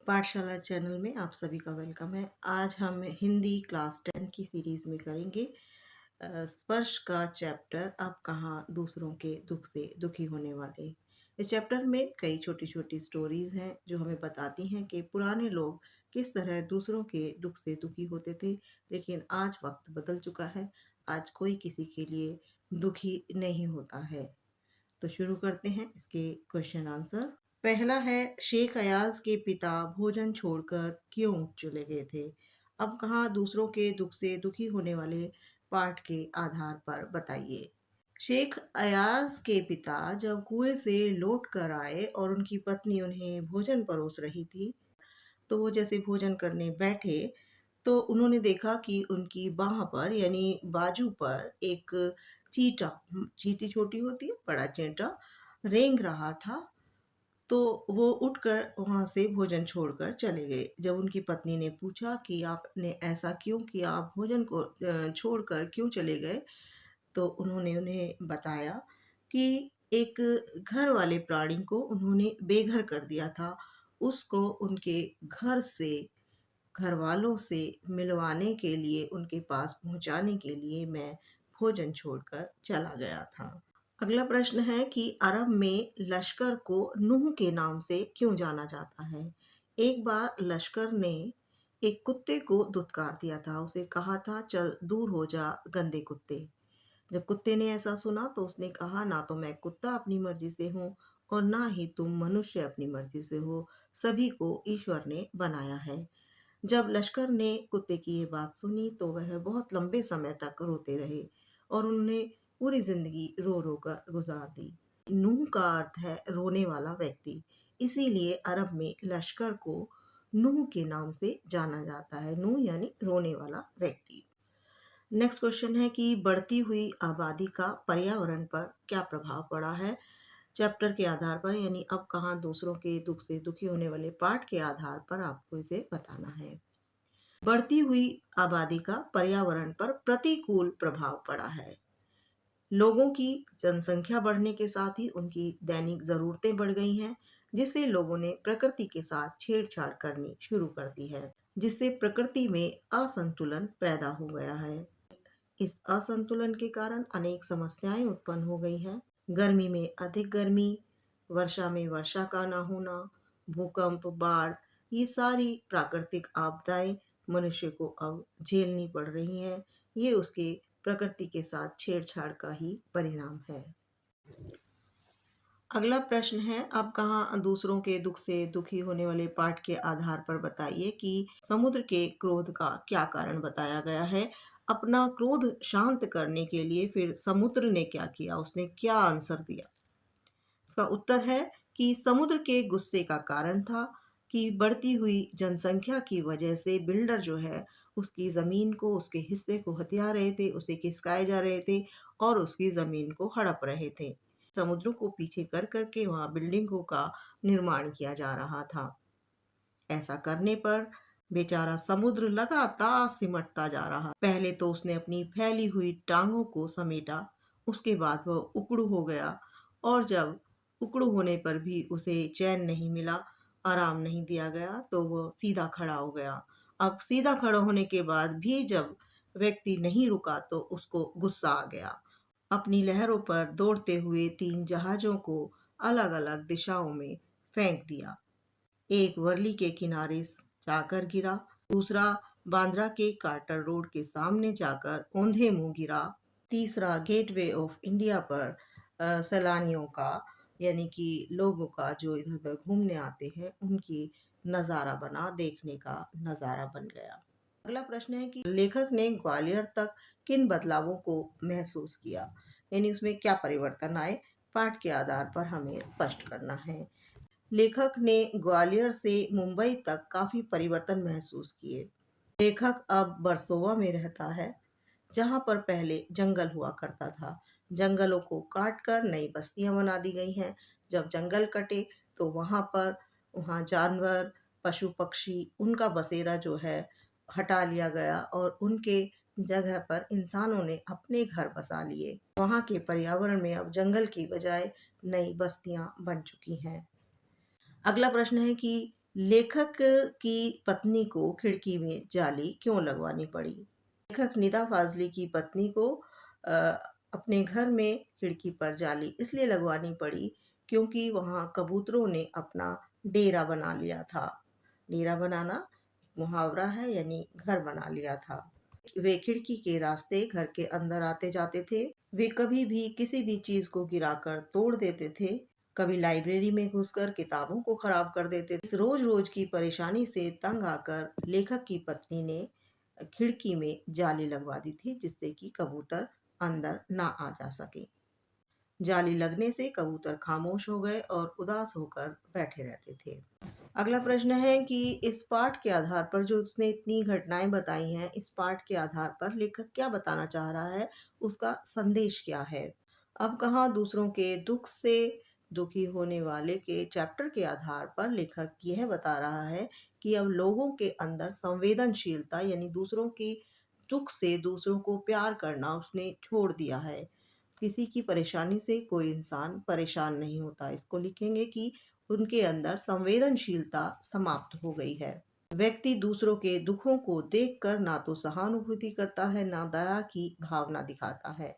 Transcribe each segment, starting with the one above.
पाठशाला चैनल में आप सभी का वेलकम है। आज हम हिंदी क्लास 10 की सीरीज़ में करेंगे स्पर्श का चैप्टर अब कहाँ दूसरों के दुख से दुखी होने वाले। इस चैप्टर में कई छोटी-छोटी स्टोरीज़ हैं जो हमें बताती हैं कि पुराने लोग किस तरह दूसरों के दुख से दुखी होते थे, लेकिन आज वक़्त बदल चुका है। आज कोई किसी के लिए दुखी नहीं होता है। तो शुरू करते हैं इसके क्वेश्चन आंसर। पहला है, शेख अयाज के पिता भोजन छोड़कर क्यों चले गए थे? अब कहाँ दूसरों के दुख से दुखी होने वाले पाठ के आधार पर बताइए। शेख अयाज के पिता जब कुएं से लौट कर आए और उनकी पत्नी उन्हें भोजन परोस रही थी, तो वो जैसे भोजन करने बैठे तो उन्होंने देखा कि उनकी बाह पर यानी बाजू पर एक चींटा, चींटी छोटी होती है, बड़ा चींटा रेंग रहा था। तो वो उठकर वहाँ से भोजन छोड़कर चले गए। जब उनकी पत्नी ने पूछा कि आपने ऐसा क्यों किया? आप भोजन को छोड़कर क्यों चले गए? तो उन्होंने उन्हें बताया कि एक घर वाले प्राणी को उन्होंने बेघर कर दिया था। उसको उनके घर से, घरवालों से मिलवाने के लिए, उनके पास पहुँचाने के लिए मैं भोजन छोड़कर चला गया था। अगला प्रश्न है कि अरब में लश्कर को नूह के नाम से क्यों जाना जाता है? एक बार लश्कर ने एक कुत्ते को धुतकार दिया था। उसे कहा था, चल दूर हो जा गंदे कुत्ते। जब कुत्ते ने ऐसा सुना तो उसने कहा, ना तो मैं कुत्ता अपनी मर्जी से हूँ और ना ही तुम मनुष्य अपनी मर्जी से हो। सभी को ईश्वर ने बनाया है। जब लश्कर ने कुत्ते की ये बात सुनी तो वह बहुत लंबे समय तक रोते रहे और उन्होंने पूरी जिंदगी रो रो कर गुजार दी। नूह का अर्थ है रोने वाला व्यक्ति, इसीलिए अरब में लश्कर को नूह के नाम से जाना जाता है। नूह यानी रोने वाला व्यक्ति। नेक्स्ट क्वेश्चन है कि बढ़ती हुई आबादी का पर्यावरण पर क्या प्रभाव पड़ा है? चैप्टर के आधार पर यानी अब कहाँ दूसरों के दुख से दुखी होने वाले पाठ के आधार पर आपको इसे बताना है। बढ़ती हुई आबादी का पर्यावरण पर प्रतिकूल प्रभाव पड़ा है। लोगों की जनसंख्या बढ़ने के साथ ही उनकी दैनिक ज़रूरतें बढ़ गई हैं, जिससे लोगों ने प्रकृति के साथ छेड़छाड़ करनी शुरू कर दी है, जिससे प्रकृति में असंतुलन पैदा हो गया है। इस असंतुलन के कारण अनेक समस्याएं उत्पन्न हो गई हैं। गर्मी में अधिक गर्मी, वर्षा में वर्षा का ना होना, भूकंप, बाढ़, ये सारी प्राकृतिक आपदाएं मनुष्य को अब झेलनी पड़ रही हैं। ये उसके प्रकृति के साथ छेड़छाड़ का ही परिणाम है। अगला प्रश्न है, अब कहाँ दूसरों के दुख से दुखी होने वाले पाठ के आधार पर बताइए कि समुद्र के क्रोध का क्या कारण बताया गया है। अपना क्रोध शांत करने के लिए फिर समुद्र ने क्या किया, उसने क्या आंसर दिया? इसका उत्तर है कि समुद्र के गुस्से का कारण था कि बढ़ती हुई जनसंख्या की वजह से बिल्डर जो है उसकी ज़मीन को, उसके हिस्से को हथिया रहे थे, उसे खिसकाए जा रहे थे और उसकी ज़मीन को हड़प रहे थे। समुद्र को पीछे कर करके वहाँ बिल्डिंगों का निर्माण किया जा रहा था। ऐसा करने पर बेचारा समुद्र लगातार सिमटता जा रहा। पहले तो उसने अपनी फैली हुई टांगों को समेटा, उसके बाद वह उकड़ू हो गया और जब उकड़ू होने पर भी उसे चैन नहीं मिला, आराम नहीं दिया गया, तो वह सीधा खड़ा हो गया। अब सीधा खड़ा होने के बाद भी जब व्यक्ति नहीं रुका तो उसको गुस्सा आ गया। अपनी लहरों पर दौड़ते हुए 3 जहाज़ों को अलग-अलग दिशाओं में फेंक दिया। एक वर्ली के किनारे जाकर गिरा, दूसरा बांद्रा के कार्टर रोड के सामने जाकर औंधे मुंह गिरा, तीसरा गेटवे ऑफ इंडिया पर सैलानियों का यानी कि लोगों का जो इधर उधर घूमने आते हैं उनकी नज़ारा बना, देखने का नज़ारा बन गया। अगला प्रश्न है कि लेखक ने ग्वालियर तक किन बदलावों को महसूस किया, यानी उसमें क्या परिवर्तन आए, पाठ के आधार पर हमें स्पष्ट करना है। लेखक ने ग्वालियर से मुंबई तक काफी परिवर्तन महसूस किए। लेखक अब बरसोवा में रहता है, जहां पर पहले जंगल हुआ करता था। जंगलों को काटकर नई बस्तियां बना दी गई हैं। जब जंगल कटे तो वहां जानवर, पशु पक्षी, उनका बसेरा जो है हटा लिया गया और उनके जगह पर इंसानों ने अपने घर बसा लिए। वहां के पर्यावरण में अब जंगल की बजाय नई बस्तियां बन चुकी हैं। अगला प्रश्न है कि लेखक की पत्नी को खिड़की में जाली क्यों लगवानी पड़ी? लेखक निदा फाजली की पत्नी को अ, अपने घर में खिड़की पर जाली इसलिए लगवानी पड़ी क्योंकि वहाँ कबूतरों ने अपना डेरा बना लिया था। डेरा बनाना मुहावरा है, यानी घर बना लिया था। वे खिड़की के रास्ते घर के अंदर आते जाते थे। वे कभी भी किसी भी चीज को गिराकर तोड़ देते थे, कभी लाइब्रेरी में घुसकर किताबों को खराब कर देते थे। इस रोज रोज की परेशानी से तंग आकर लेखक की पत्नी ने खिड़की में जाली लगवा दी थी, जिससे कि कबूतर अंदर ना आ जा सके। जाली लगने से कबूतर खामोश हो गए और उदास होकर बैठे रहते थे। अगला प्रश्न है कि इस पाठ के आधार पर, जो उसने इतनी घटनाएं बताई हैं, इस पाठ के आधार पर लेखक क्या बताना चाह रहा है, उसका संदेश क्या है? अब कहाँ दूसरों के दुख से दुखी होने वाले के चैप्टर के आधार पर लेखक यह बता रहा है कि अब लोगों के अंदर संवेदनशीलता, यानी दूसरों की दुख से दूसरों को प्यार करना उसने छोड़ दिया है। किसी की परेशानी से कोई इंसान परेशान नहीं होता। इसको लिखेंगे कि उनके अंदर संवेदनशीलता समाप्त हो गई है। व्यक्ति दूसरों के दुखों को देखकर ना तो सहानुभूति करता है, ना दया की भावना दिखाता है।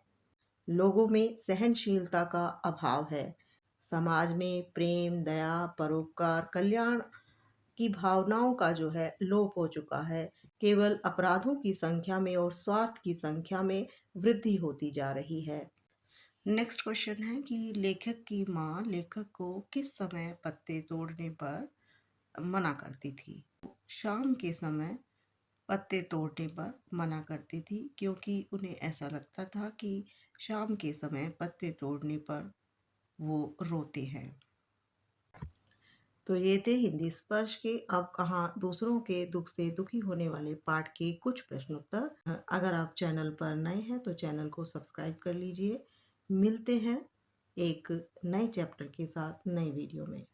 लोगों में सहनशीलता का अभाव है। समाज में प्रेम, दया, परोपकार, कल्याण की भावनाओं का जो है लोप हो चुका है। केवल अपराधों की संख्या में और स्वार्थ की संख्या में वृद्धि होती जा रही है। नेक्स्ट क्वेश्चन है कि लेखक की माँ लेखक को किस समय पत्ते तोड़ने पर मना करती थी? शाम के समय पत्ते तोड़ने पर मना करती थी, क्योंकि उन्हें ऐसा लगता था कि शाम के समय पत्ते तोड़ने पर वो रोते हैं। तो ये थे हिंदी स्पर्श के अब कहाँ दूसरों के दुख से दुखी होने वाले पाठ के कुछ प्रश्नोत्तर। अगर आप चैनल पर नए हैं तो चैनल को सब्सक्राइब कर लीजिए। मिलते हैं एक नए चैप्टर के साथ नई वीडियो में।